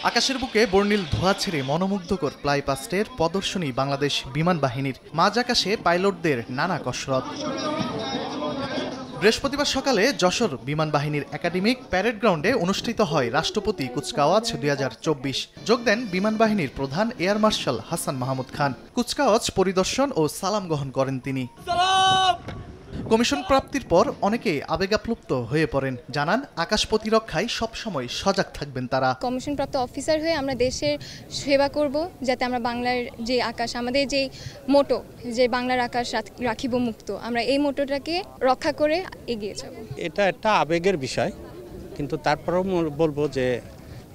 আকাশের বুকে বর্ণিল ধোঁয়া ছেড়ে মনোমুগ্ধকর ফ্লাইপাস্টের প্রদর্শনী বাংলাদেশ বিমান বাহিনীর। মাঝ আকাশে পাইলটদের নানা কসরত। বৃহস্পতিবার সকালে যশোর বিমান বাহিনীর একাডেমিক প্যারেড গ্রাউন্ডে অনুষ্ঠিত হয় রাষ্ট্রপতি কুচকাওয়াজ ২০২৪। যোগ দেন বিমান বাহিনীর প্রধান এয়ার মার্শাল হাসান মাহমুদ খান। কুচকাওয়াজ পরিদর্শন ও সালাম গ্রহণ করেন তিনি। কমিশন প্রাপ্তির পর অনেকেই আবেগাপ্লুপ্ত হয়ে পড়েন। জানান আকাশ প্রতিরক্ষায় সবসময় সজাগ থাকবেন তারা। কমিশনপ্রাপ্ত অফিসার হয়ে আমরা দেশের সেবা করব, যাতে আমরা বাংলার যে আকাশ, আমাদের যে মোটো, যে বাংলার আকাশ রাখিব মুক্ত, আমরা এই মোটোটাকে রক্ষা করে এগিয়ে যাব। এটা একটা আবেগের বিষয়, কিন্তু তারপরেও বলবো যে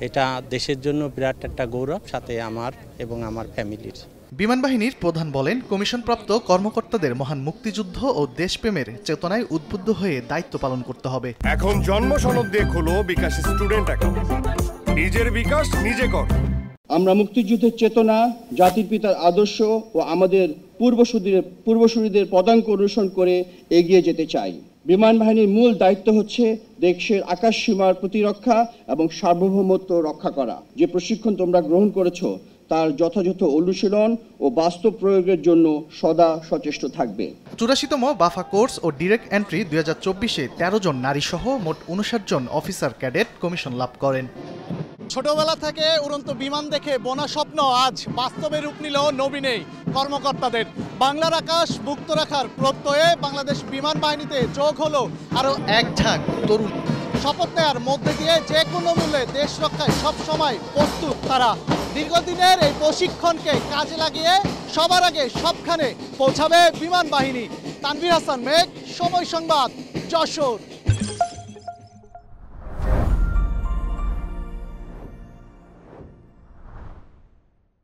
এটা দেশের জন্য বিরাট একটা গৌরব, সাথে আমার এবং আমার ফ্যামিলির। বিমান বাহিনীর প্রধান বলেন, কমিশনপ্রাপ্ত কর্মকর্তাদের মহান মুক্তিযুদ্ধ ও দেশপ্রেমের চেতনায় উদ্বুদ্ধ হয়ে দায়িত্ব পালন করতে হবে। এখন জন্ম সনদ দিয়ে খোলো বিকাশ স্টুডেন্ট অ্যাকাউন্ট। নিজের বিকাশ নিজে কর। আমরা মুক্তিযুদ্ধের চেতনা, জাতির পিতার আদর্শ ও আমাদের পূর্বসূরীদের পদাঙ্ক অনুসরণ করে এগিয়ে যেতে চাই। বিমান বাহিনীর মূল দায়িত্ব হচ্ছে দেশের আকাশ সীমার প্রতিরক্ষা এবং সার্বভৌমত্ব রক্ষা করা। যে প্রশিক্ষণ তোমরা গ্রহণ করেছো তার যথাযথ অনুশীলন ও বাস্তব প্রয়োগের জন্য সদা সচেষ্ট থাকবে। ৮৪তম বাফা কোর্স ও ডিরেক্ট এন্ট্রি ২০২৪-এ ১৩ জন নারী সহ মোট ৫৯ জন অফিসার ক্যাডেট কমিশন লাভ করেন। ছোটবেলা থেকে উড়ন্ত বিমান দেখে বোনা স্বপ্ন আজ বাস্তবে রূপ নিল নবীনেই কর্মকর্তাদের। বাংলার আকাশ মুক্ত রাখার প্রত্যয়ে বাংলাদেশ বিমান বাহিনীতে যোগ হলো আরও এক ঝাঁক তরুণ। শপথ নেওয়ার মধ্যে দিয়ে যে কোনো মূল্যে দেশ রক্ষায় সবসময় প্রস্তুত তারা। দীর্ঘদিনের এই প্রশিক্ষণকে কাজে লাগিয়ে সবার আগে সবখানে পৌঁছাবে বিমান বাহিনী। তানভীর হাসান মেঘ, সময় সংবাদ, যশোর।